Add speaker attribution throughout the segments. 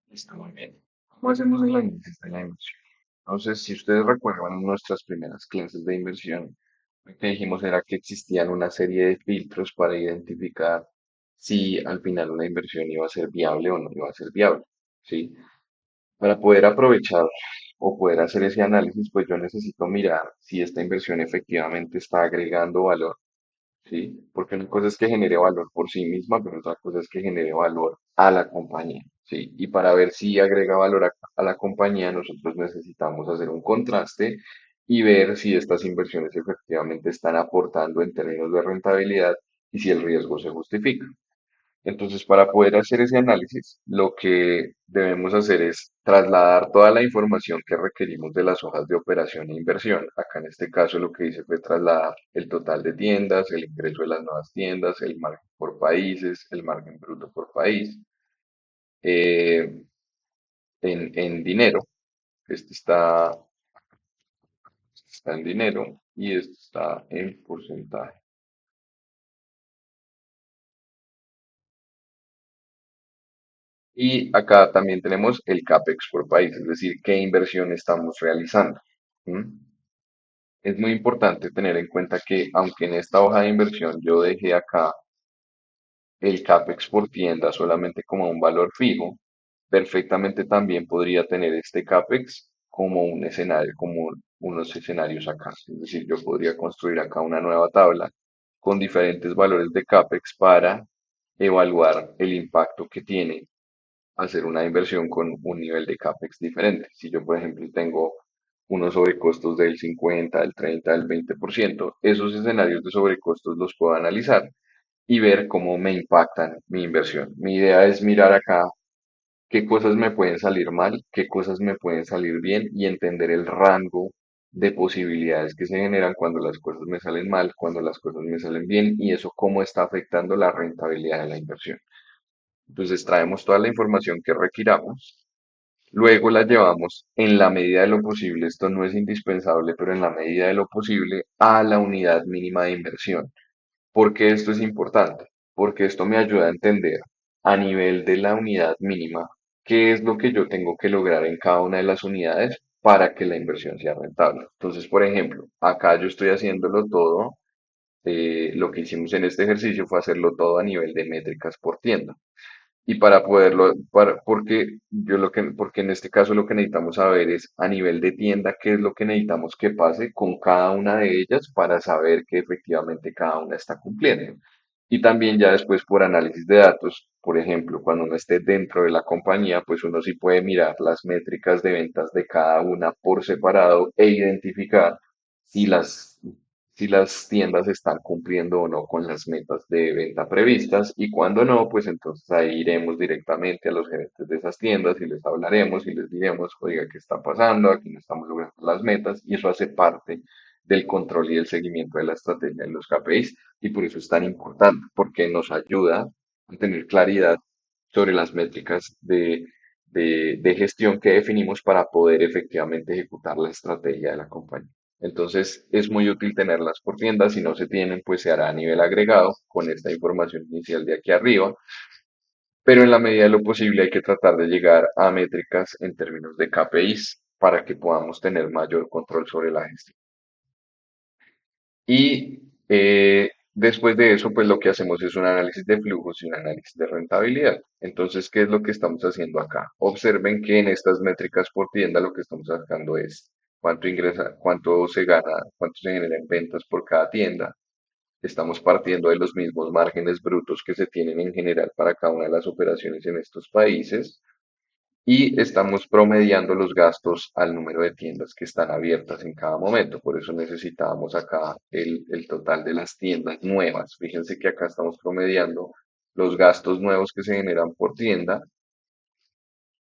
Speaker 1: Está muy bien. ¿Cómo hacemos el análisis de la inversión? Entonces, si ustedes recuerdan nuestras primeras clases de inversión, lo que dijimos era que existían una serie de filtros para identificar si al final una inversión iba a ser viable o no iba a ser viable, ¿sí? Para poder aprovechar o poder hacer ese análisis, pues yo necesito mirar si esta inversión efectivamente está agregando valor. ¿Sí? Porque una cosa es que genere valor por sí misma, pero otra cosa es que genere valor a la compañía, ¿sí? Y para ver si agrega valor a la compañía, nosotros necesitamos hacer un contraste y ver si estas inversiones efectivamente están aportando en términos de rentabilidad y si el riesgo se justifica. Entonces, para poder hacer ese análisis, lo que debemos hacer es trasladar toda la información que requerimos de las hojas de operación e inversión. Acá en este caso lo que hice fue trasladar el total de tiendas, el ingreso de las nuevas tiendas, el margen por países, el margen bruto por país, eh, en dinero. Este está en dinero y este está en porcentaje. Y acá también tenemos el CAPEX por país, es decir, qué inversión estamos realizando. ¿M? Es muy importante tener en cuenta que aunque en esta hoja de inversión yo dejé acá el CAPEX por tienda solamente como un valor fijo, perfectamente también podría tener este CAPEX como un escenario, como unos escenarios acá. Es decir, yo podría construir acá una nueva tabla con diferentes valores de CAPEX para evaluar el impacto que tiene hacer una inversión con un nivel de CAPEX diferente. Si yo, por ejemplo, tengo unos sobrecostos del 50, del 30, del 20%, esos escenarios de sobrecostos los puedo analizar y ver cómo me impactan mi inversión. Mi idea es mirar acá qué cosas me pueden salir mal, qué cosas me pueden salir bien y entender el rango de posibilidades que se generan cuando las cosas me salen mal, cuando las cosas me salen bien y eso cómo está afectando la rentabilidad de la inversión. Entonces traemos toda la información que requiramos, luego la llevamos en la medida de lo posible, esto no es indispensable, pero en la medida de lo posible a la unidad mínima de inversión. ¿Por qué esto es importante? Porque esto me ayuda a entender a nivel de la unidad mínima qué es lo que yo tengo que lograr en cada una de las unidades para que la inversión sea rentable. Entonces, por ejemplo, acá yo estoy haciéndolo todo, lo que hicimos en este ejercicio fue hacerlo todo a nivel de métricas por tienda. Y para poderlo, porque en este caso lo que necesitamos saber es a nivel de tienda qué es lo que necesitamos que pase con cada una de ellas para saber que efectivamente cada una está cumpliendo. Y también ya después por análisis de datos, por ejemplo, cuando uno esté dentro de la compañía, pues uno sí puede mirar las métricas de ventas de cada una por separado e identificar si si las tiendas están cumpliendo o no con las metas de venta previstas y cuando no, pues entonces ahí iremos directamente a los gerentes de esas tiendas y les hablaremos y les diremos, oiga, ¿qué está pasando? Aquí no estamos logrando las metas y eso hace parte del control y del seguimiento de la estrategia de los KPIs y por eso es tan importante, porque nos ayuda a tener claridad sobre las métricas de gestión que definimos para poder efectivamente ejecutar la estrategia de la compañía. Entonces, es muy útil tenerlas por tienda. Si no se tienen, pues se hará a nivel agregado con esta información inicial de aquí arriba. Pero en la medida de lo posible hay que tratar de llegar a métricas en términos de KPIs para que podamos tener mayor control sobre la gestión. Y después de eso, pues lo que hacemos es un análisis de flujos y un análisis de rentabilidad. Entonces, ¿qué es lo que estamos haciendo acá? Observen que en estas métricas por tienda lo que estamos sacando es cuánto ingresa, cuánto se gana, cuánto se genera en ventas por cada tienda. Estamos partiendo de los mismos márgenes brutos que se tienen en general para cada una de las operaciones en estos países y estamos promediando los gastos al número de tiendas que están abiertas en cada momento. Por eso necesitábamos acá el total de las tiendas nuevas. Fíjense que acá estamos promediando los gastos nuevos que se generan por tienda,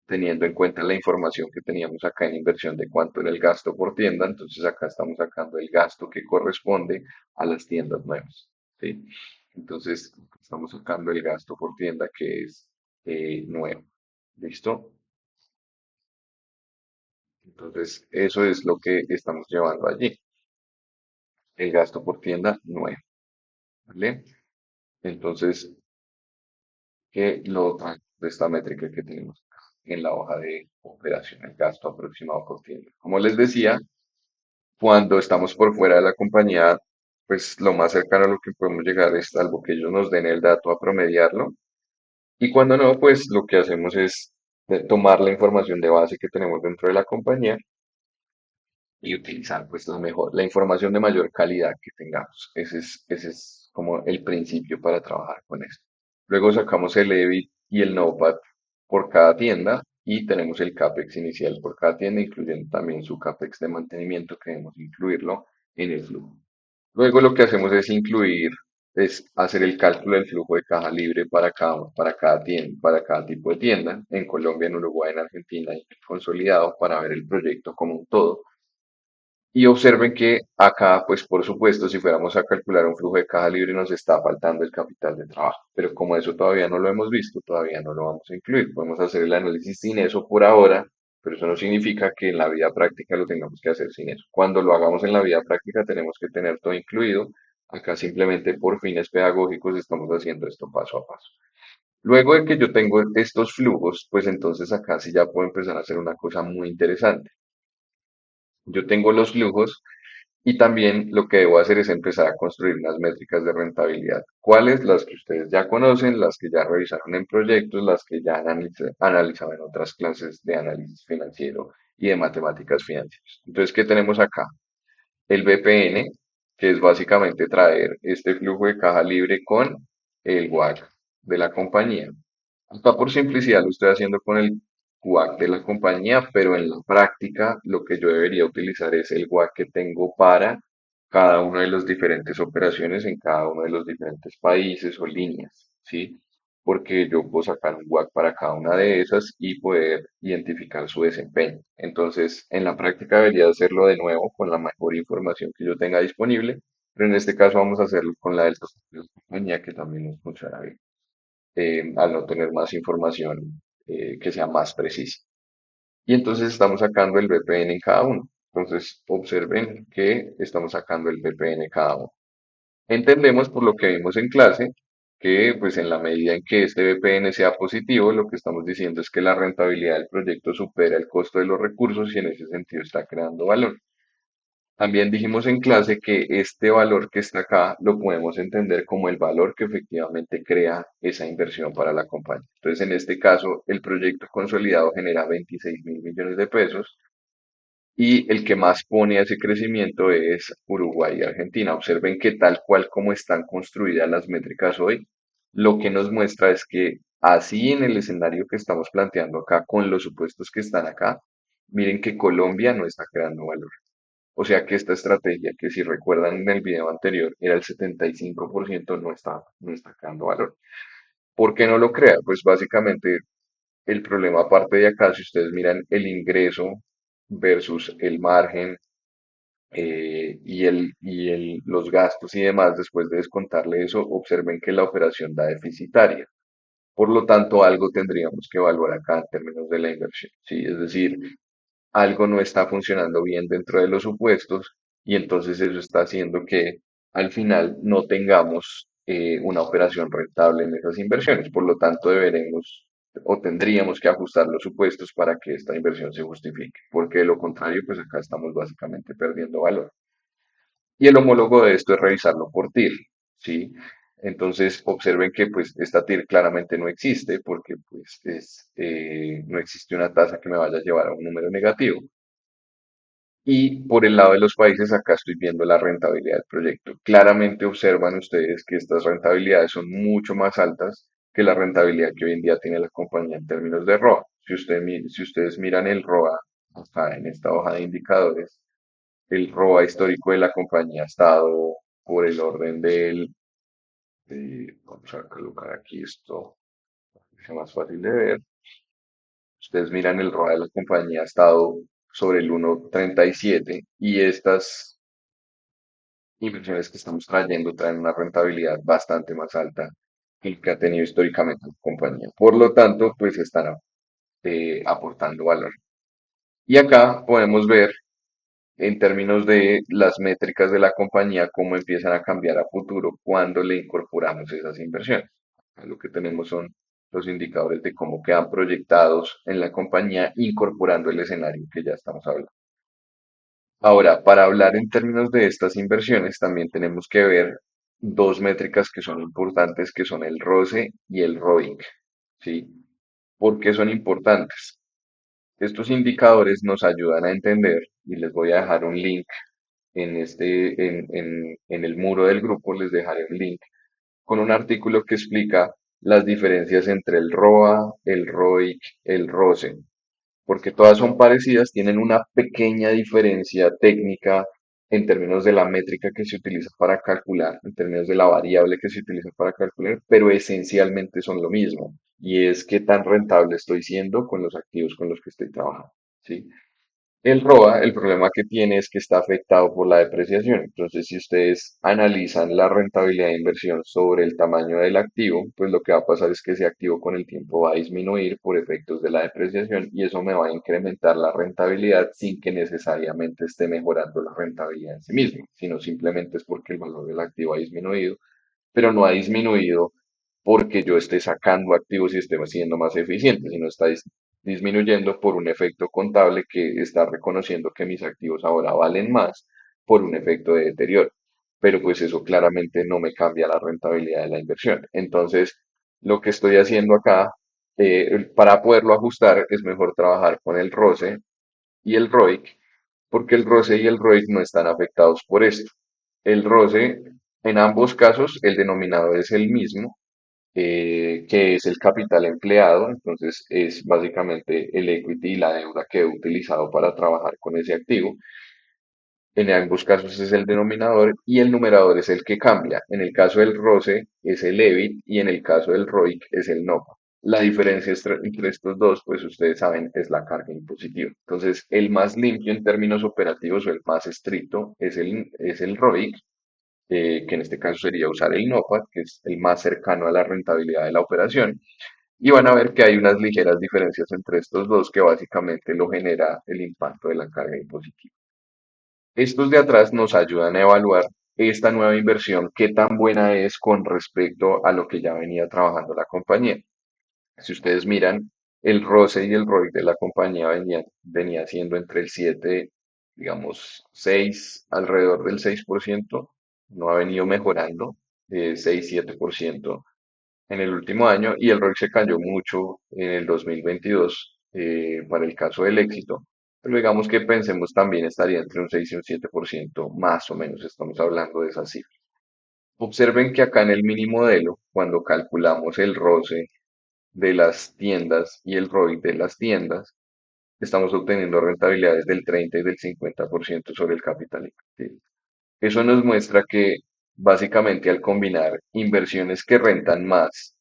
Speaker 1: teniendo en cuenta la información que teníamos acá en inversión de cuánto era el gasto por tienda. Entonces acá estamos sacando el gasto que corresponde a las tiendas nuevas. ¿Sí? Entonces estamos sacando el gasto por tienda que es nuevo. ¿Listo? Entonces, eso es lo que estamos llevando allí, el gasto por tienda nuevo, ¿vale? Entonces, ¿qué lo otro? de esta métrica que tenemos acá en la hoja de operación, el gasto aproximado por tienda. Como les decía, cuando estamos por fuera de la compañía, pues lo más cercano a lo que podemos llegar es, salvo que ellos nos den el dato, a promediarlo. Y cuando no, pues lo que hacemos es tomar la información de base que tenemos dentro de la compañía y utilizar pues la información de mayor calidad que tengamos. Ese es como el principio para trabajar con esto. Luego sacamos el EBIT y el NOPAT por cada tienda y tenemos el CAPEX inicial por cada tienda, incluyendo también su CAPEX de mantenimiento, que debemos incluirlo en el flujo. Luego lo que hacemos es hacer el cálculo del flujo de caja libre para cada tienda, para cada tipo de tienda, en Colombia, en Uruguay, en Argentina y consolidado para ver el proyecto como un todo. Y observen que acá, pues por supuesto, si fuéramos a calcular un flujo de caja libre, nos está faltando el capital de trabajo. Pero como eso todavía no lo hemos visto, todavía no lo vamos a incluir. Podemos hacer el análisis sin eso por ahora, pero eso no significa que en la vida práctica lo tengamos que hacer sin eso. Cuando lo hagamos en la vida práctica, tenemos que tener todo incluido. Acá simplemente por fines pedagógicos estamos haciendo esto paso a paso. Luego de que yo tengo estos flujos, pues entonces acá sí ya puedo empezar a hacer una cosa muy interesante. Yo tengo los flujos y también lo que debo hacer es empezar a construir unas métricas de rentabilidad. ¿Cuáles? Las que ustedes ya conocen, las que ya revisaron en proyectos, las que ya han analizado en otras clases de análisis financiero y de matemáticas financieras. Entonces, ¿qué tenemos acá? El BPN, que es básicamente traer este flujo de caja libre con el WACC de la compañía. Acá por simplicidad lo estoy haciendo con el WACC de la compañía, pero en la práctica lo que yo debería utilizar es el WACC que tengo para cada una de las diferentes operaciones en cada uno de los diferentes países o líneas, ¿sí? Porque yo puedo sacar un WACC para cada una de esas y poder identificar su desempeño. Entonces, en la práctica debería hacerlo de nuevo con la mejor información que yo tenga disponible, pero en este caso vamos a hacerlo con la del total de la compañía, que también nos funciona bien, al no tener más información que sea más precisa. Y entonces estamos sacando el VPN en cada uno. Entonces observen que estamos sacando el VPN en cada uno. Entendemos por lo que vimos en clase que pues en la medida en que este VPN sea positivo, lo que estamos diciendo es que la rentabilidad del proyecto supera el costo de los recursos y en ese sentido está creando valor. También dijimos en clase que este valor que está acá lo podemos entender como el valor que efectivamente crea esa inversión para la compañía. Entonces, en este caso, el proyecto consolidado genera 26.000 millones de pesos y el que más pone a ese crecimiento es Uruguay y Argentina. Observen que tal cual como están construidas las métricas hoy, lo que nos muestra es que así en el escenario que estamos planteando acá, con los supuestos que están acá, miren que Colombia no está creando valor. O sea que esta estrategia, que si recuerdan en el video anterior era el 75%, no está creando valor. ¿Por qué no lo crea? Pues básicamente el problema aparte de acá, si ustedes miran el ingreso versus el margen los gastos y demás, después de descontarle eso, observen que la operación da deficitaria. Por lo tanto, algo tendríamos que evaluar acá en términos de la inversión. ¿Sí? Es decir, algo no está funcionando bien dentro de los supuestos y entonces eso está haciendo que al final no tengamos una operación rentable en esas inversiones. Por lo tanto, deberemos o tendríamos que ajustar los supuestos para que esta inversión se justifique, porque de lo contrario, pues acá estamos básicamente perdiendo valor. Y el homólogo de esto es revisarlo por TIR, ¿sí? Entonces observen que pues esta TIR claramente no existe porque pues no existe una tasa que me vaya a llevar a un número negativo. Y por el lado de los países, acá estoy viendo la rentabilidad del proyecto. Claramente observan ustedes que estas rentabilidades son mucho más altas que la rentabilidad que hoy en día tiene la compañía en términos de ROA. Si ustedes miran el ROA acá en esta hoja de indicadores, el ROA histórico de la compañía ha estado por el orden vamos a colocar aquí esto, para que sea más fácil de ver. Ustedes miran el ROA de la compañía ha estado sobre el 1,37 y estas inversiones que estamos trayendo traen una rentabilidad bastante más alta que el que ha tenido históricamente la compañía. Por lo tanto, pues están aportando valor. Y acá podemos ver en términos de las métricas de la compañía cómo empiezan a cambiar a futuro cuando le incorporamos esas inversiones. Acá lo que tenemos son los indicadores de cómo quedan proyectados en la compañía, incorporando el escenario que ya estamos hablando. Ahora, para hablar en términos de estas inversiones, también tenemos que ver dos métricas que son importantes, que son el ROCE y el ROIC, ¿sí? ¿Por qué son importantes? Estos indicadores nos ayudan a entender, y les voy a dejar un link en el muro del grupo, les dejaré un link con un artículo que explica las diferencias entre el ROA, el ROIC, el ROCE, porque todas son parecidas, tienen una pequeña diferencia técnica en términos de la métrica que se utiliza para calcular, en términos de la variable que se utiliza para calcular, pero esencialmente son lo mismo, y es qué tan rentable estoy siendo con los activos con los que estoy trabajando, ¿sí? El ROA, el problema que tiene es que está afectado por la depreciación. Entonces, si ustedes analizan la rentabilidad de inversión sobre el tamaño del activo, pues lo que va a pasar es que ese activo con el tiempo va a disminuir por efectos de la depreciación y eso me va a incrementar la rentabilidad sin que necesariamente esté mejorando la rentabilidad en sí mismo, sino simplemente es porque el valor del activo ha disminuido, pero no ha disminuido porque yo esté sacando activos y esté siendo más eficiente, sino está disminuyendo por un efecto contable que está reconociendo que mis activos ahora valen más por un efecto de deterioro. Pero pues eso claramente no me cambia la rentabilidad de la inversión. Entonces, lo que estoy haciendo acá, para poderlo ajustar, es mejor trabajar con el ROCE y el ROIC, porque el ROCE y el ROIC no están afectados por esto. El ROCE, en ambos casos, el denominador es el mismo, que es el capital empleado, entonces es básicamente el equity y la deuda que he utilizado para trabajar con ese activo. En ambos casos es el denominador y el numerador es el que cambia. En el caso del ROCE es el EBIT y en el caso del ROIC es el NOPA. La diferencia entre estos dos, pues ustedes saben, es la carga impositiva. Entonces, el más limpio en términos operativos o el más estricto es el ROIC, que en este caso sería usar el NOPAT, que es el más cercano a la rentabilidad de la operación, y van a ver que hay unas ligeras diferencias entre estos dos que básicamente lo genera el impacto de la carga impositiva. Estos de atrás nos ayudan a evaluar esta nueva inversión, qué tan buena es con respecto a lo que ya venía trabajando la compañía. Si ustedes miran, el ROCE y el ROIC de la compañía venía siendo entre el 7, digamos, 6, alrededor del 6%, no ha venido mejorando, 6-7% en el último año, y el ROIC se cayó mucho en el 2022 para el caso del éxito. Pero digamos que pensemos también estaría entre un 6 y un 7%, más o menos, estamos hablando de esa cifra. Observen que acá en el mini modelo, cuando calculamos el ROCE de las tiendas y el ROI de las tiendas, estamos obteniendo rentabilidades del 30 y del 50% sobre el capital invertido. Eso nos muestra que básicamente al combinar inversiones que rentan más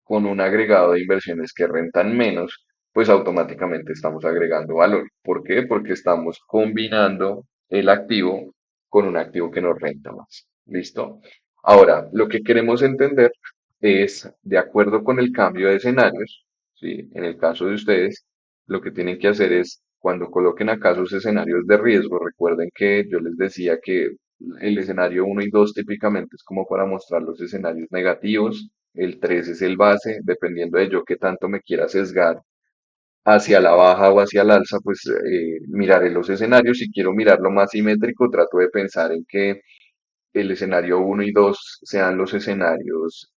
Speaker 1: con un agregado de inversiones que rentan menos, pues automáticamente estamos agregando valor. ¿Por qué? Porque estamos combinando el activo con un activo que nos renta más. ¿Listo? Ahora, lo que queremos entender es, de acuerdo con el cambio de escenarios, ¿sí? En el caso de ustedes, lo que tienen que hacer es, cuando coloquen acá sus escenarios de riesgo, recuerden que yo les decía que el escenario uno y 2 típicamente es como para mostrar los escenarios negativos, el 3 es el base, dependiendo de yo qué tanto me quiera sesgar hacia la baja o hacia el alza, pues miraré los escenarios. Si quiero mirarlo más simétrico, trato de pensar en que el escenario uno y 2 sean los escenarios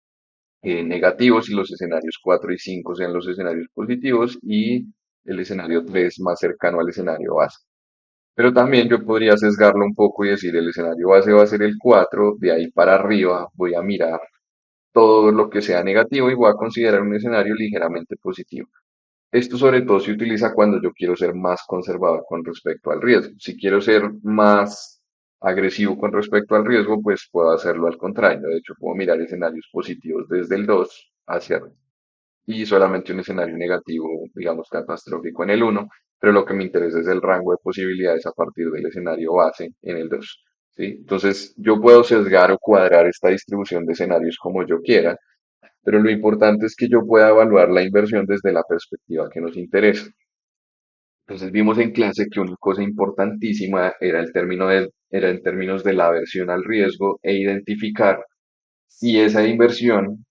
Speaker 1: negativos y los escenarios 4 y 5 sean los escenarios positivos y el escenario 3 más cercano al escenario base. Pero también yo podría sesgarlo un poco y decir el escenario base va a ser el 4, de ahí para arriba voy a mirar todo lo que sea negativo y voy a considerar un escenario ligeramente positivo. Esto sobre todo se utiliza cuando yo quiero ser más conservador con respecto al riesgo. Si quiero ser más agresivo con respecto al riesgo, pues puedo hacerlo al contrario. De hecho, puedo mirar escenarios positivos desde el 2 hacia arriba y solamente un escenario negativo, digamos, catastrófico en el uno, pero lo que me interesa es el rango de posibilidades a partir del escenario base en el 2. ¿Sí? Entonces, yo puedo sesgar o cuadrar esta distribución de escenarios como yo quiera, pero lo importante es que yo pueda evaluar la inversión desde la perspectiva que nos interesa. Entonces vimos en clase que una cosa importantísima era era en términos de la aversión al riesgo e identificar si esa inversión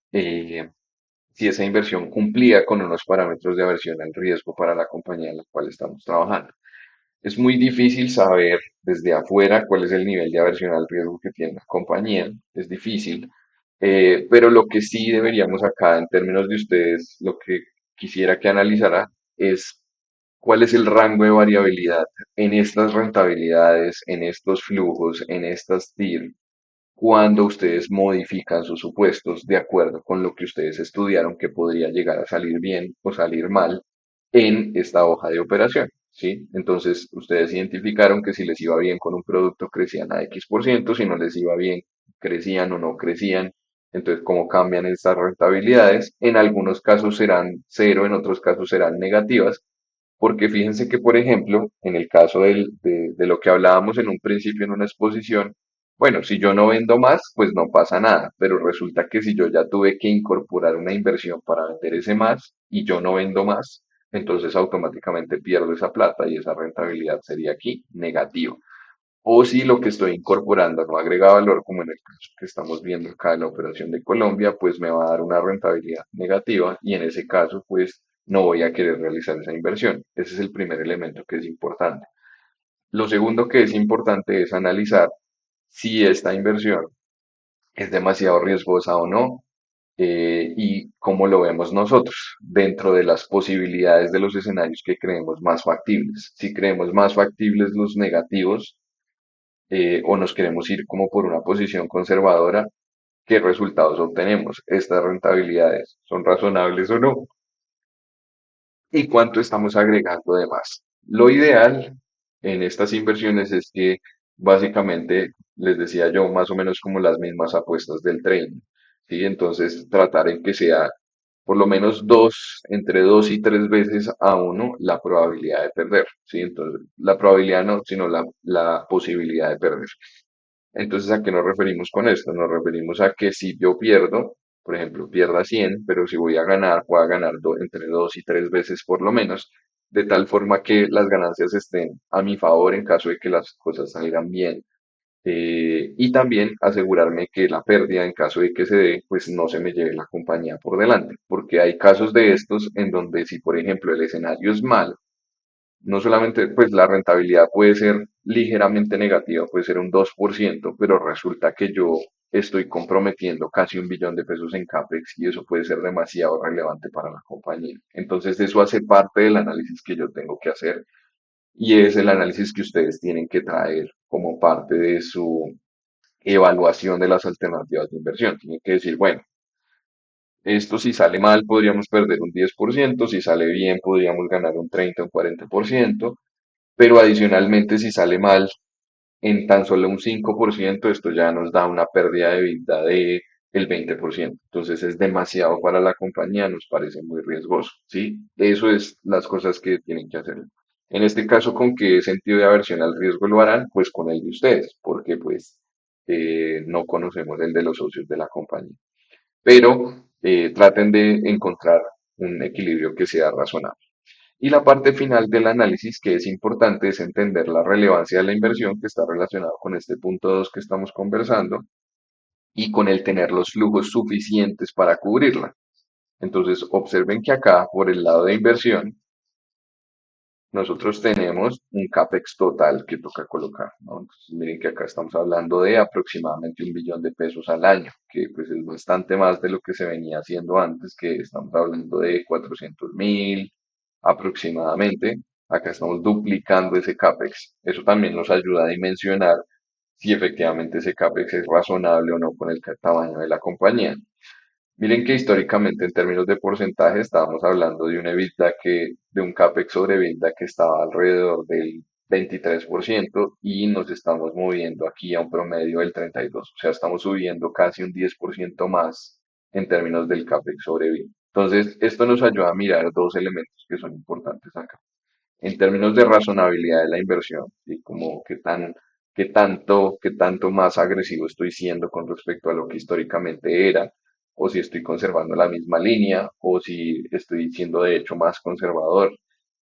Speaker 1: si esa inversión cumplía con unos parámetros de aversión al riesgo para la compañía en la cual estamos trabajando. Es muy difícil saber desde afuera cuál es el nivel de aversión al riesgo que tiene la compañía, es difícil, pero lo que sí deberíamos acá, en términos de ustedes, lo que quisiera que analizara es cuál es el rango de variabilidad en estas rentabilidades, en estos flujos, en estas TIR, cuando ustedes modifican sus supuestos de acuerdo con lo que ustedes estudiaron que podría llegar a salir bien o salir mal en esta hoja de operación, ¿sí? Entonces, ustedes identificaron que si les iba bien con un producto crecían a X%, si no les iba bien crecían o no crecían. Entonces, ¿cómo cambian estas rentabilidades? En algunos casos serán cero, en otros casos serán negativas, porque fíjense que, por ejemplo, en el caso de lo que hablábamos en un principio en una exposición, bueno, si yo no vendo más, pues no pasa nada, pero resulta que si yo ya tuve que incorporar una inversión para vender ese más y yo no vendo más, entonces automáticamente pierdo esa plata y esa rentabilidad sería aquí negativa. O si lo que estoy incorporando no agrega valor, como en el caso que estamos viendo acá en la operación de Colombia, pues me va a dar una rentabilidad negativa y en ese caso, pues no voy a querer realizar esa inversión. Ese es el primer elemento que es importante. Lo segundo que es importante es analizar si esta inversión es demasiado riesgosa o no, y cómo lo vemos nosotros dentro de las posibilidades de los escenarios que creemos más factibles. Si creemos más factibles los negativos, o nos queremos ir como por una posición conservadora, ¿qué resultados obtenemos? ¿Estas rentabilidades son razonables o no? ¿Y cuánto estamos agregando de más? Lo ideal en estas inversiones es que básicamente, les decía yo, más o menos como las mismas apuestas del trading, ¿sí? Entonces, tratar en que sea por lo menos dos, entre dos y tres veces a uno la probabilidad de perder, ¿sí? Entonces, la probabilidad no, sino la posibilidad de perder. Entonces, ¿a qué nos referimos con esto? Nos referimos a que si yo pierdo, por ejemplo, pierda 100, pero si voy a ganar, pueda ganar entre dos y tres veces por lo menos, de tal forma que las ganancias estén a mi favor en caso de que las cosas salgan bien. Y también asegurarme que la pérdida, en caso de que se dé, pues no se me lleve la compañía por delante, porque hay casos de estos en donde si, por ejemplo, el escenario es malo, no solamente, pues la rentabilidad puede ser ligeramente negativa, puede ser un 2%, pero resulta que yo estoy comprometiendo casi 1 billón de pesos en CAPEX y eso puede ser demasiado relevante para la compañía. Entonces, eso hace parte del análisis que yo tengo que hacer y es el análisis que ustedes tienen que traer como parte de su evaluación de las alternativas de inversión. Tienen que decir, bueno, esto si sale mal podríamos perder un 10%, si sale bien podríamos ganar un 30 o un 40%, pero adicionalmente, si sale mal en tan solo un 5%, esto ya nos da una pérdida de vida de el 20%. Entonces es demasiado para la compañía, nos parece muy riesgoso, ¿sí? Eso es las cosas que tienen que hacer. En este caso, ¿con qué sentido de aversión al riesgo lo harán? Pues con el de ustedes, porque pues no conocemos el de los socios de la compañía. Pero traten de encontrar un equilibrio que sea razonable. Y la parte final del análisis que es importante es entender la relevancia de la inversión que está relacionado con este punto 2 que estamos conversando y con el tener los flujos suficientes para cubrirla. Entonces, observen que acá, por el lado de inversión, nosotros tenemos un CAPEX total que toca colocar, ¿no? Entonces, miren que acá estamos hablando de aproximadamente 1 billón de pesos al año, que pues es bastante más de lo que se venía haciendo antes, que estamos hablando de 400.000 aproximadamente. Acá estamos duplicando ese CAPEX. Eso también nos ayuda a dimensionar si efectivamente ese CAPEX es razonable o no con el tamaño de la compañía. Miren que históricamente en términos de porcentaje estábamos hablando de un EBITDA de un CAPEX sobre EBITDA que estaba alrededor del 23% y nos estamos moviendo aquí a un promedio del 32%. O sea, estamos subiendo casi un 10% más en términos del CAPEX sobre EBITDA. Entonces, esto nos ayuda a mirar dos elementos que son importantes acá en términos de razonabilidad de la inversión, y como qué tanto más agresivo estoy siendo con respecto a lo que históricamente era, o si estoy conservando la misma línea, o si estoy siendo de hecho más conservador.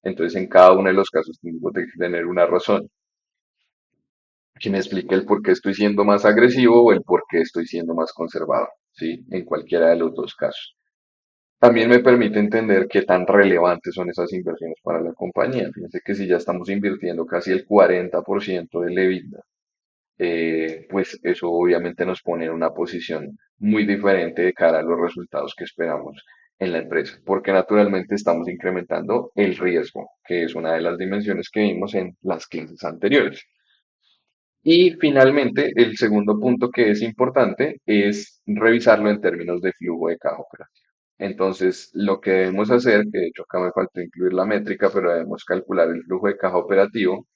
Speaker 1: Entonces, en cada uno de los casos tengo que tener una razón que me explique el por qué estoy siendo más agresivo o el por qué estoy siendo más conservador, ¿sí? En cualquiera de los dos casos. también me permite entender qué tan relevantes son esas inversiones para la compañía. Fíjense que si ya estamos invirtiendo casi el 40% del EBITDA, pues eso obviamente nos pone en una posición muy diferente de cara a los resultados que esperamos en la empresa, porque naturalmente estamos incrementando el riesgo, que es una de las dimensiones que vimos en las clases anteriores. Y finalmente, el segundo punto que es importante es revisarlo en términos de flujo de caja operativo. Entonces, lo que debemos hacer, que de hecho acá me faltó incluir la métrica, pero debemos calcular el flujo de caja operativo.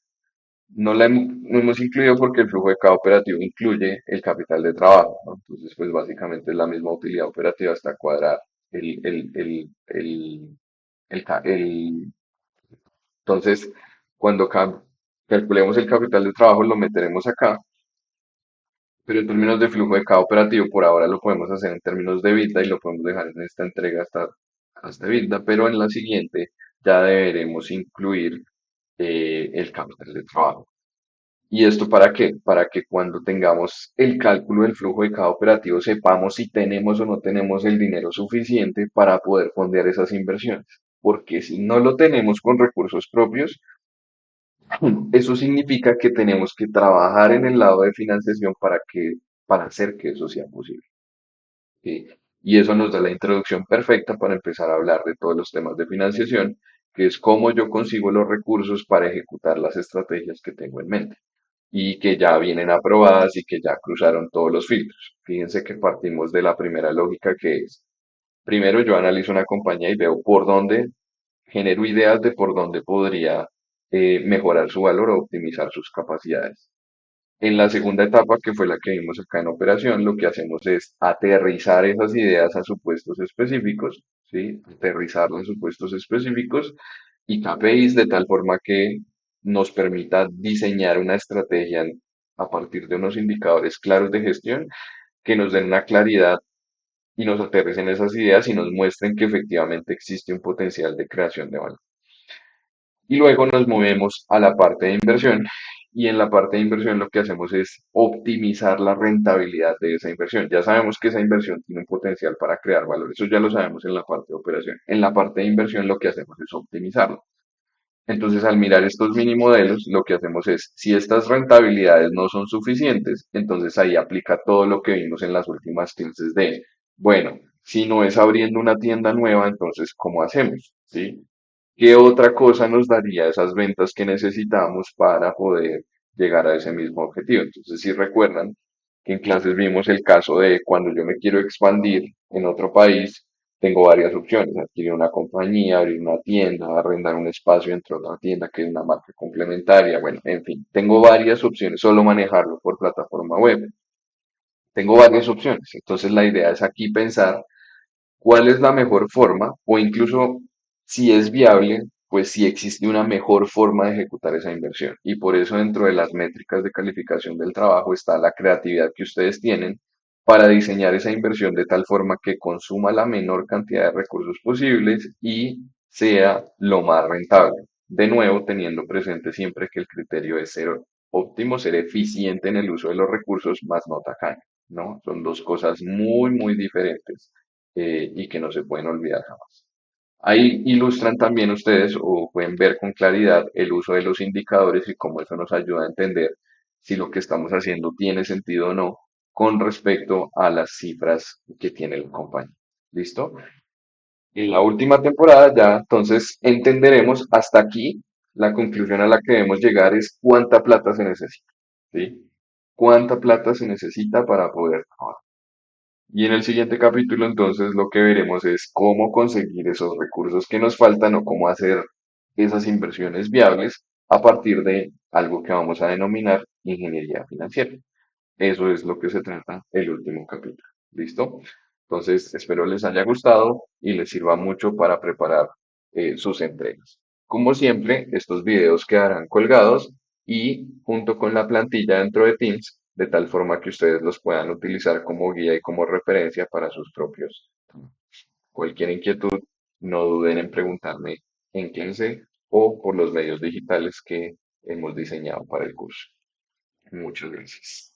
Speaker 1: No hemos incluido porque el flujo de caja operativo incluye el capital de trabajo, ¿no? Entonces, pues básicamente es la misma utilidad operativa hasta cuadrar el, el, el, el, el ca- el- entonces, cuando calculemos el capital de trabajo, lo meteremos acá, pero en términos de flujo de caja operativo, por ahora lo podemos hacer en términos de EBITDA y lo podemos dejar en esta entrega hasta EBITDA, pero en la siguiente ya deberemos incluir el capital de trabajo. ¿Y esto para qué? Para que cuando tengamos el cálculo del flujo de cada operativo sepamos si tenemos o no tenemos el dinero suficiente para poder fondear esas inversiones. Porque si no lo tenemos con recursos propios, eso significa que tenemos que trabajar en el lado de financiación para hacer que eso sea posible. ¿Sí? Y eso nos da la introducción perfecta para empezar a hablar de todos los temas de financiación, que es cómo yo consigo los recursos para ejecutar las estrategias que tengo en mente y que ya vienen aprobadas y que ya cruzaron todos los filtros. Fíjense que partimos de la primera lógica que es, primero yo analizo una compañía y veo por dónde, genero ideas de por dónde podría mejorar su valor o optimizar sus capacidades. En la segunda etapa, que fue la que vimos acá en operación, lo que hacemos es aterrizar esas ideas a supuestos específicos, ¿sí? Aterrizarlas a supuestos específicos y KPIs de tal forma que nos permita diseñar una estrategia a partir de unos indicadores claros de gestión que nos den una claridad y nos aterricen esas ideas y nos muestren que efectivamente existe un potencial de creación de valor. Y luego nos movemos a la parte de inversión y en la parte de inversión lo que hacemos es optimizar la rentabilidad de esa inversión. Ya sabemos que esa inversión tiene un potencial para crear valor, eso ya lo sabemos en la parte de operación. En la parte de inversión lo que hacemos es optimizarlo. Entonces, al mirar estos mini modelos, lo que hacemos es, si estas rentabilidades no son suficientes, entonces ahí aplica todo lo que vimos en las últimas clases de, bueno, si no es abriendo una tienda nueva, entonces, ¿cómo hacemos? ¿Sí? ¿Qué otra cosa nos daría esas ventas que necesitamos para poder llegar a ese mismo objetivo? Entonces, si recuerdan que en clases vimos el caso de cuando yo me quiero expandir en otro país, tengo varias opciones: adquirir una compañía, abrir una tienda, arrendar un espacio entre otra tienda que es una marca complementaria. Bueno, en fin, tengo varias opciones, solo manejarlo por plataforma web. Tengo varias opciones. Entonces, la idea es aquí pensar cuál es la mejor forma o incluso si es viable, pues si existe una mejor forma de ejecutar esa inversión. Y por eso dentro de las métricas de calificación del trabajo está la creatividad que ustedes tienen para diseñar esa inversión de tal forma que consuma la menor cantidad de recursos posibles y sea lo más rentable. De nuevo, teniendo presente siempre que el criterio es ser óptimo, ser eficiente en el uso de los recursos, más no tacaño, ¿no? Son dos cosas muy, muy diferentes y que no se pueden olvidar jamás. Ahí ilustran también ustedes o pueden ver con claridad el uso de los indicadores y cómo eso nos ayuda a entender si lo que estamos haciendo tiene sentido o no con respecto a las cifras que tiene la compañía. ¿Listo? En la última temporada ya entonces entenderemos hasta aquí. La conclusión a la que debemos llegar es cuánta plata se necesita. ¿Sí? ¿Cuánta plata se necesita para poder trabajar? Y en el siguiente capítulo, entonces, lo que veremos es cómo conseguir esos recursos que nos faltan o cómo hacer esas inversiones viables a partir de algo que vamos a denominar ingeniería financiera. Eso es lo que se trata el último capítulo. ¿Listo? Entonces, espero les haya gustado y les sirva mucho para preparar sus entregas. Como siempre, estos videos quedarán colgados y junto con la plantilla dentro de Teams, de tal forma que ustedes los puedan utilizar como guía y como referencia para sus propios. Cualquier inquietud, no duden en preguntarme en clase o por los medios digitales que hemos diseñado para el curso. Muchas gracias.